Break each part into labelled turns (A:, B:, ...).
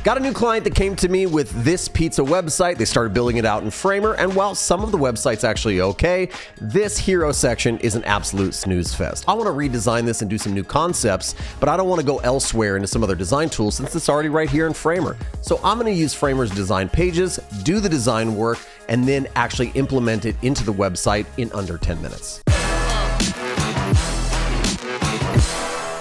A: Got a new client that came to me with this pizza website. They started building it out in Framer, and while some of the website's actually okay, this hero section is an absolute snooze fest. I want to redesign this and do some new concepts, but I don't want to go elsewhere into some other design tools since it's already right here in Framer. So I'm going to use Framer's design pages, do the design work, and then actually implement it into the website in under 10 minutes.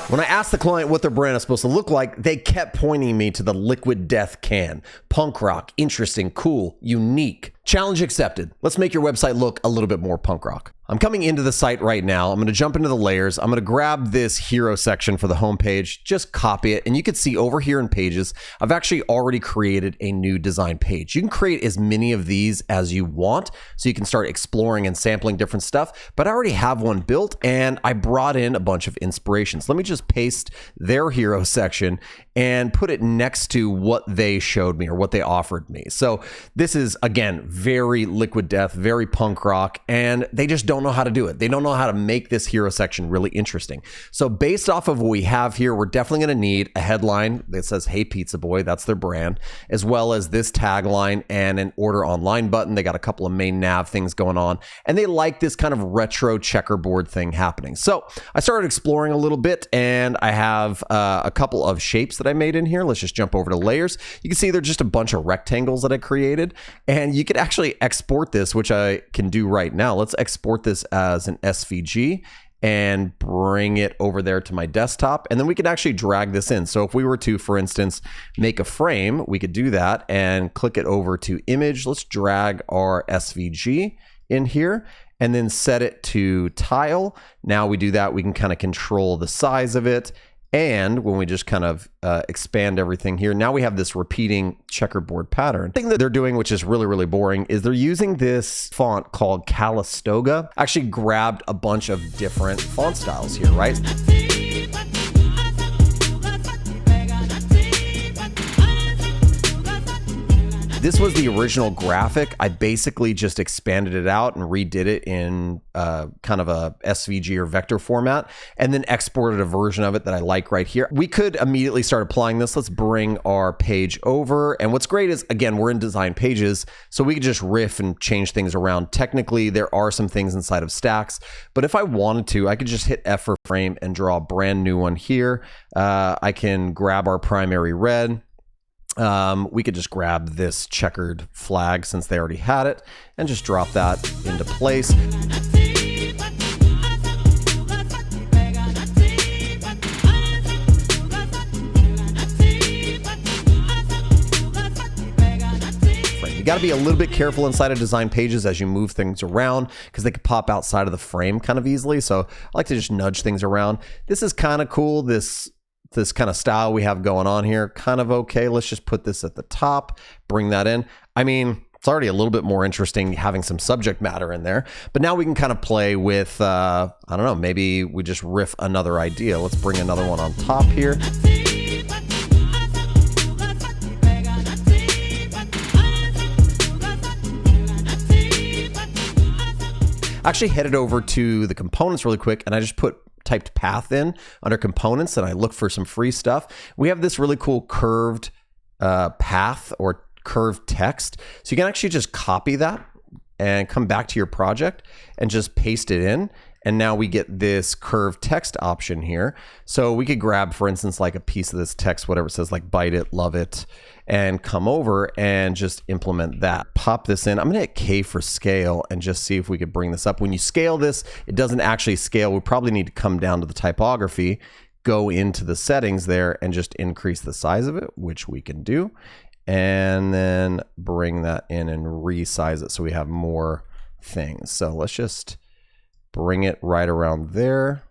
A: When I asked the client what their brand is supposed to look like, they kept pointing me to the Liquid Death can. Punk rock, interesting, cool, unique. Challenge accepted. Let's make your website look a little bit more punk rock. I'm coming into the site right now. I'm going to jump into the layers. I'm going to grab this hero section for the homepage, just copy it. And you can see over here in pages, I've actually already created a new design page. You can create as many of these as you want, so you can start exploring and sampling different stuff. But I already have one built and I brought in a bunch of inspirations. Let me just paste their hero section and put it next to what they showed me or what they offered me. So this is, again, very Liquid Death, very punk rock, and they just don't know how to do it. They don't know how to make this hero section really interesting. So based off of what we have here, we're definitely going to need a headline that says, "Hey Pizza Boy," that's their brand, as well as this tagline and an order online button. They got a couple of main nav things going on, and they like this kind of retro checkerboard thing happening. So I started exploring a little bit, and I have a couple of shapes that I made in here. Let's just jump over to layers. You can see they're just a bunch of rectangles that I created, and you could actually export this, which I can do right now. Let's export this as an SVG and bring it over there to my desktop, and then we can actually drag this in. So if we were to, for instance, make a frame, we could do that and click it over to image. Let's drag our SVG in here and then set it to tile. Now we do that, we can kind of control the size of it. And when we just kind of expand everything here, now we have this repeating checkerboard pattern. The thing that they're doing, which is really, really boring, is they're using this font called Calistoga. I actually grabbed a bunch of different font styles here, right? This was the original graphic. I basically just expanded it out and redid it in kind of a SVG or vector format, and then exported a version of it that I like right here. We could immediately start applying this. Let's bring our page over. And what's great is, again, we're in design pages, so we could just riff and change things around. Technically, there are some things inside of stacks, but if I wanted to, I could just hit F for frame and draw a brand new one here. I can grab our primary red. We could just grab this checkered flag since they already had it and just drop that into place. You got to be a little bit careful inside of design pages as you move things around, because they could pop outside of the frame kind of easily. So I like to just nudge things around. This is kind of cool. This kind of style we have going on here, kind of okay. Let's just put this at the top, bring that in. I mean, it's already a little bit more interesting having some subject matter in there, but now we can kind of play with, I don't know, maybe we just riff another idea. Let's bring another one on top here. Actually headed over to the components really quick, and I just typed path in under components, and I looked for some free stuff. We have this really cool curved path or curved text. So you can actually just copy that and come back to your project and just paste it in. And now we get this curved text option here. So we could grab, for instance, like a piece of this text, whatever it says, like bite it, love it, and come over and just implement that. Pop this in. I'm gonna hit K for scale and just see if we could bring this up. When you scale this, it doesn't actually scale. We probably need to come down to the typography, go into the settings there and just increase the size of it, which we can do. And then bring that in and resize it so we have more things. So let's just bring it right around there.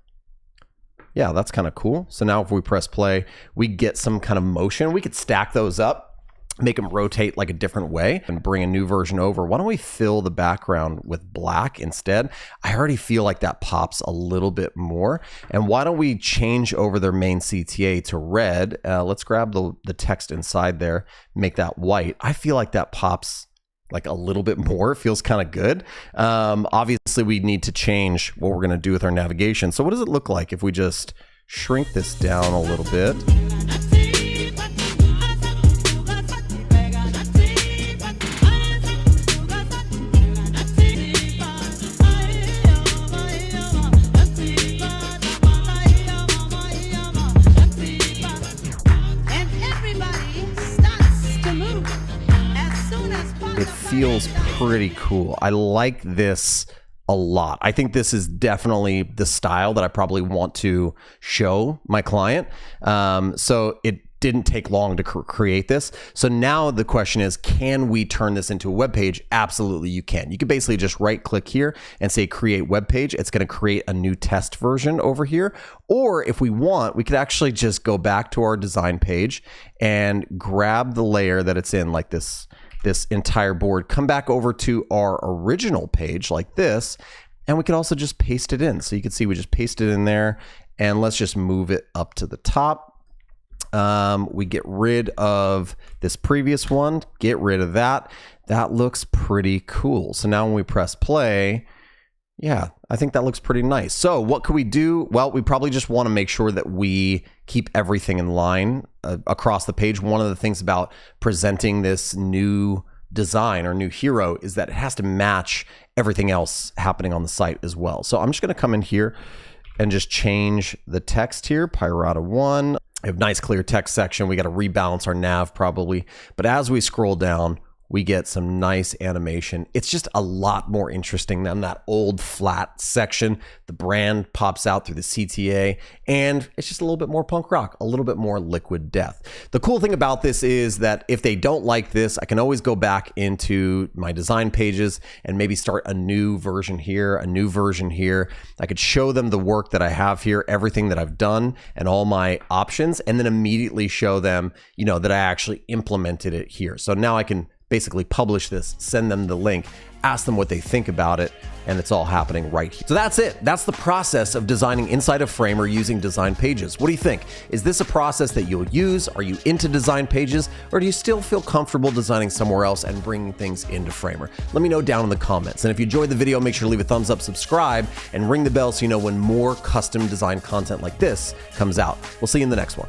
A: Yeah, that's kind of cool. So now if we press play, we get some kind of motion. We could stack those up, make them rotate like a different way and bring a new version over. Why don't we fill the background with black instead? I already feel like that pops a little bit more. And why don't we change over their main CTA to red? Let's grab the text inside there, make that white. I feel like that pops like a little bit more. It feels kind of good. Obviously we need to change what we're going to do with our navigation. So what does it look like if we just shrink this down a little bit? feels pretty cool. I like this a lot. I think this is definitely the style that I probably want to show my client. So it didn't take long to create this. So now the question is, can we turn this into a web page? Absolutely, you can. You can basically just right click here and say create web page. It's going to create a new test version over here. Or if we want, we could actually just go back to our design page and grab the layer that it's in, like this entire board, come back over to our original page like this, and we can also just paste it in. So you can see we just paste it in there, and let's just move it up to the top. We get rid of this previous one, get rid of that. That looks pretty cool. So now when we press play, yeah, I think that looks pretty nice. So what could we do? Well, we probably just want to make sure that we keep everything in line across the page. One of the things about presenting this new design or new hero is that it has to match everything else happening on the site as well. So I'm just going to come in here and just change the text here, Pirata 1. We have nice clear text section. We got to rebalance our nav probably. But as we scroll down, we get some nice animation. It's just a lot more interesting than that old flat section. The brand pops out through the CTA, and it's just a little bit more punk rock, a little bit more liquid death. The cool thing about this is that if they don't like this, I can always go back into my design pages and maybe start a new version here, a new version here. I could show them the work that I have here, everything that I've done and all my options, and then immediately show them, you know, that I actually implemented it here. So now I can basically publish this, send them the link, ask them what they think about it, and it's all happening right here. So that's it. That's the process of designing inside of Framer using design pages. What do you think? Is this a process that you'll use? Are you into design pages, or do you still feel comfortable designing somewhere else and bringing things into Framer? Let me know down in the comments. And if you enjoyed the video, make sure to leave a thumbs up, subscribe, and ring the bell so you know when more custom design content like this comes out. We'll see you in the next one.